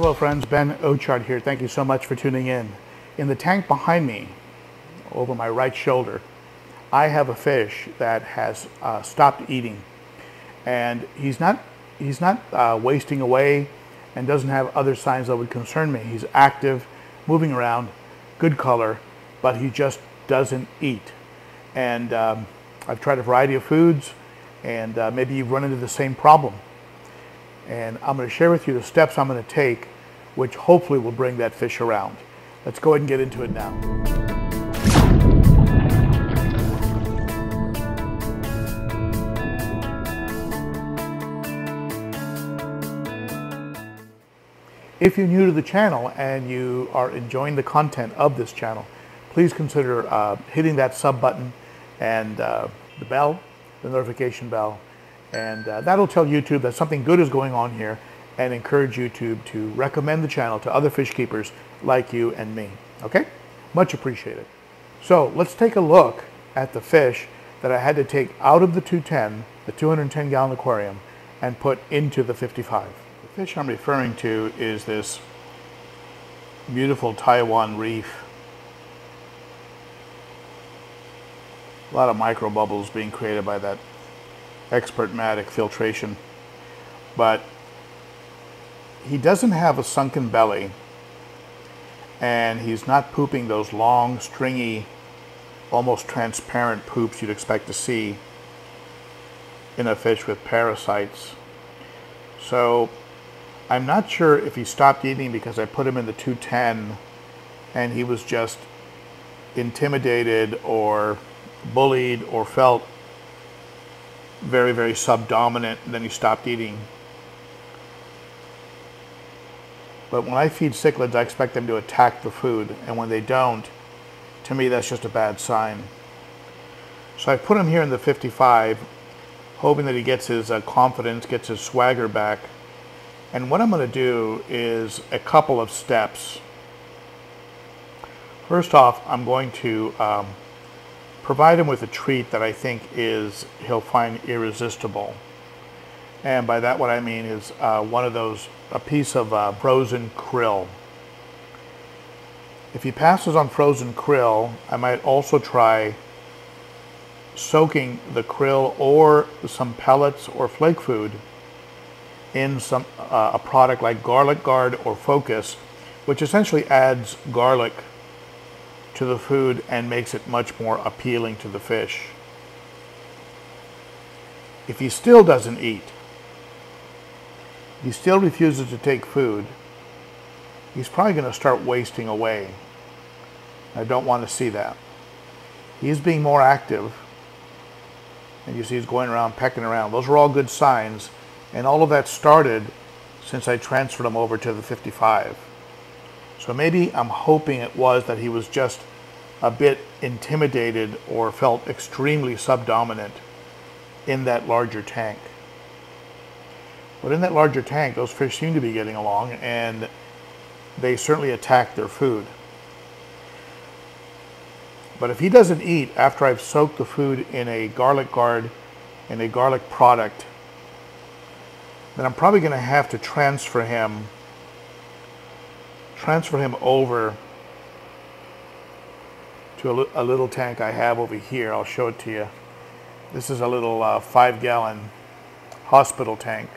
Hello friends, Ben Ochart here. Thank you so much for tuning in. In the tank behind me, over my right shoulder, I have a fish that has stopped eating, and he's not wasting away and doesn't have other signs that would concern me. He's active, moving around, good color, but he just doesn't eat. And I've tried a variety of foods, and maybe you've run into the same problem. And I'm going to share with you the steps I'm going to take, which hopefully will bring that fish around. Let's go ahead and get into it now. If you're new to the channel and you are enjoying the content of this channel, please consider hitting that sub button and the bell, the notification bell, and that'll tell YouTube that something good is going on here and encourage YouTube to recommend the channel to other fish keepers like you and me. Okay? Much appreciated. So let's take a look at the fish that I had to take out of the 210, the 210 gallon aquarium, and put into the 55. The fish I'm referring to is this beautiful Taiwan reef. A lot of micro bubbles being created by that expertmatic filtration, but he doesn't have a sunken belly, and he's not pooping those long, stringy, almost transparent poops you'd expect to see in a fish with parasites. So I'm not sure if he stopped eating because I put him in the 210 and he was just intimidated or bullied or felt very, very subdominant, and then he stopped eating. But when I feed cichlids, I expect them to attack the food, and when they don't, to me that's just a bad sign. So I put him here in the 55, hoping that he gets his confidence, gets his swagger back. And what I'm going to do is a couple of steps. First off, I'm going to provide him with a treat that I think he'll find irresistible. And by that what I mean is a piece of frozen krill. If he passes on frozen krill, I might also try soaking the krill or some pellets or flake food in a product like Garlic Guard or Focus, which essentially adds garlic to the food and makes it much more appealing to the fish. If he still doesn't eat, he still refuses to take food, he's probably going to start wasting away. I don't want to see that. He's being more active, and you see he's going around, pecking around. Those are all good signs, and all of that started since I transferred him over to the 55. So maybe I'm hoping it was that he was just a bit intimidated or felt extremely subdominant in that larger tank. But in that larger tank, those fish seem to be getting along, and they certainly attack their food. But if he doesn't eat after I've soaked the food in a Garlic Guard, in a garlic product, then I'm probably going to have to transfer him over to a little tank I have over here. I'll show it to you. This is a little 5-gallon hospital tank.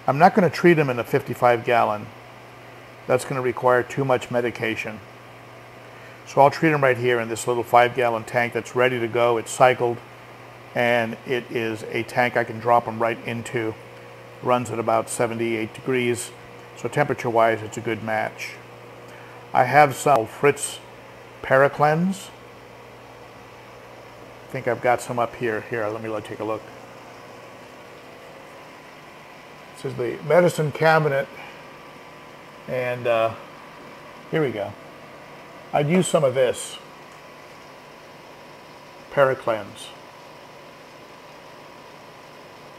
I'm not going to treat him in a 55-gallon. That's going to require too much medication. So I'll treat him right here in this little 5-gallon tank that's ready to go. It's cycled, and it is a tank I can drop him right into. Runs at about 78 degrees. So temperature-wise, it's a good match. I have some Fritz Paracleanse. I think I've got some up here. Here, let me take a look. This is the medicine cabinet, and here we go. I'd use some of this Paracleanse.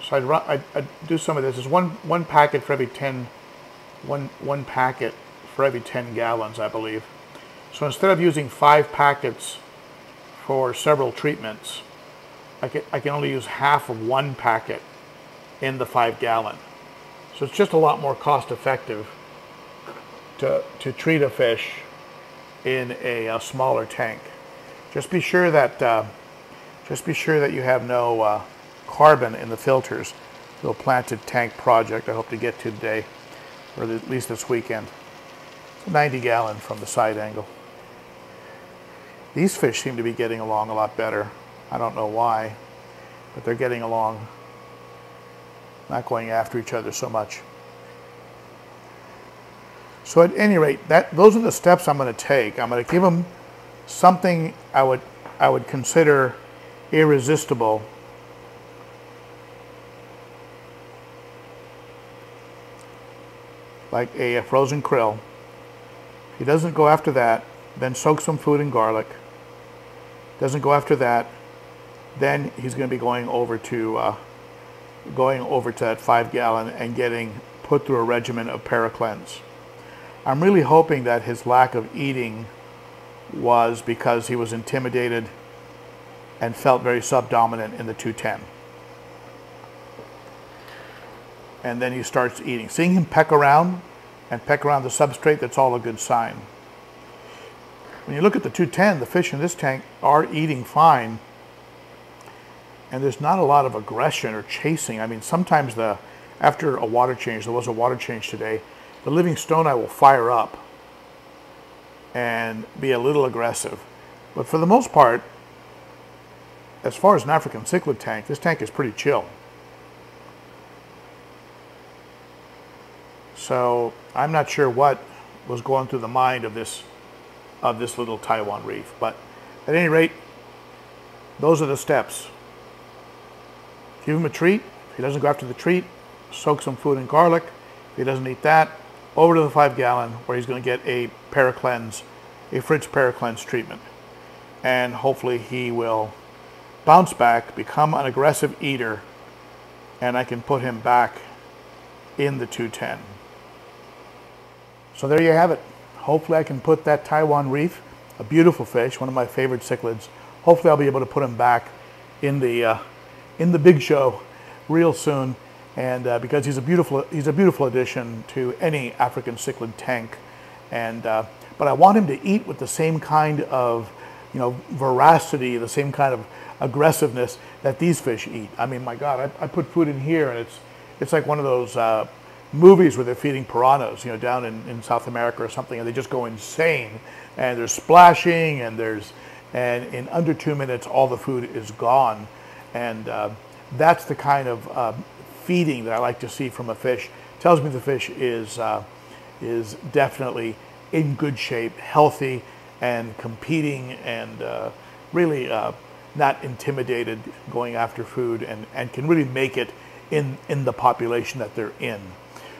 So I'd do some of this. It's one packet for every 10. One packet for every 10 gallons, I believe. So instead of using 5 packets for several treatments, I can only use half of 1 packet in the 5-gallon. So it's just a lot more cost effective to treat a fish in a smaller tank. Just be sure that you have no carbon in the filters. Little planted tank project I hope to get to today, or at least this weekend. It's a 90-gallon from the side angle. These fish seem to be getting along a lot better. I don't know why, but they're getting along, not going after each other so much. So at any rate, those are the steps I'm going to take. I'm going to give them something I would consider irresistible, like a frozen krill. If he doesn't go after that, then soak some food in garlic. Doesn't go after that, then he's going to be going over to that 5-gallon and getting put through a regimen of paracleanse. I'm really hoping that his lack of eating was because he was intimidated and felt very subdominant in the 210. And then he starts eating. Seeing him peck around the substrate, that's all a good sign. When you look at the 210, the fish in this tank are eating fine, and there's not a lot of aggression or chasing. I mean, sometimes after a water change, there was a water change today, the living stonei will fire up and be a little aggressive. But for the most part, as far as an African cichlid tank, this tank is pretty chill. So I'm not sure what was going through the mind of this little Taiwan reef. But at any rate, those are the steps. Give him a treat. If he doesn't go after the treat, soak some food in garlic. If he doesn't eat that, over to the 5-gallon where he's going to get a fridge paracleanse treatment. And hopefully he will bounce back, become an aggressive eater, and I can put him back in the 210. So there you have it. Hopefully I can put that Taiwan reef, a beautiful fish, one of my favorite cichlids, hopefully I'll be able to put him back in the big show real soon. And because he's a beautiful addition to any African cichlid tank, and but I want him to eat with the same kind of veracity, the same kind of aggressiveness that these fish eat. I mean, my God, I put food in here, and it's like one of those movies where they're feeding piranhas, down in South America or something, and they just go insane, and they're splashing, and in under 2 minutes all the food is gone, and that's the kind of feeding that I like to see from a fish. Tells me the fish is definitely in good shape, healthy, and competing, and really not intimidated going after food, and can really make it in the population that they're in.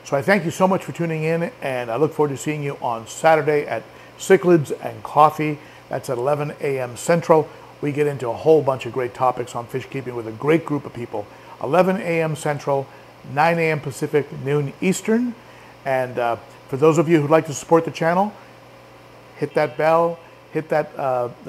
So I thank you so much for tuning in, and I look forward to seeing you on Saturday at Cichlids and Coffee. That's at 11 a.m. Central. We get into a whole bunch of great topics on fish keeping with a great group of people. 11 a.m. Central, 9 a.m. Pacific, noon Eastern. And for those of you who'd like to support the channel, hit that bell, hit that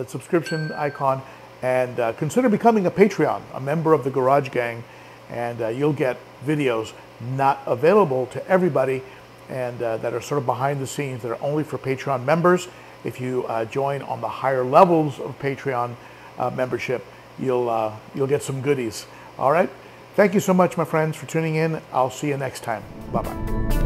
subscription icon, and consider becoming a Patreon, a member of the Garage Gang, and you'll get videos not available to everybody, and that are sort of behind the scenes, that are only for Patreon members. If you join on the higher levels of Patreon membership, you'll get some goodies. All right. Thank you so much, my friends, for tuning in. I'll see you next time. Bye-bye.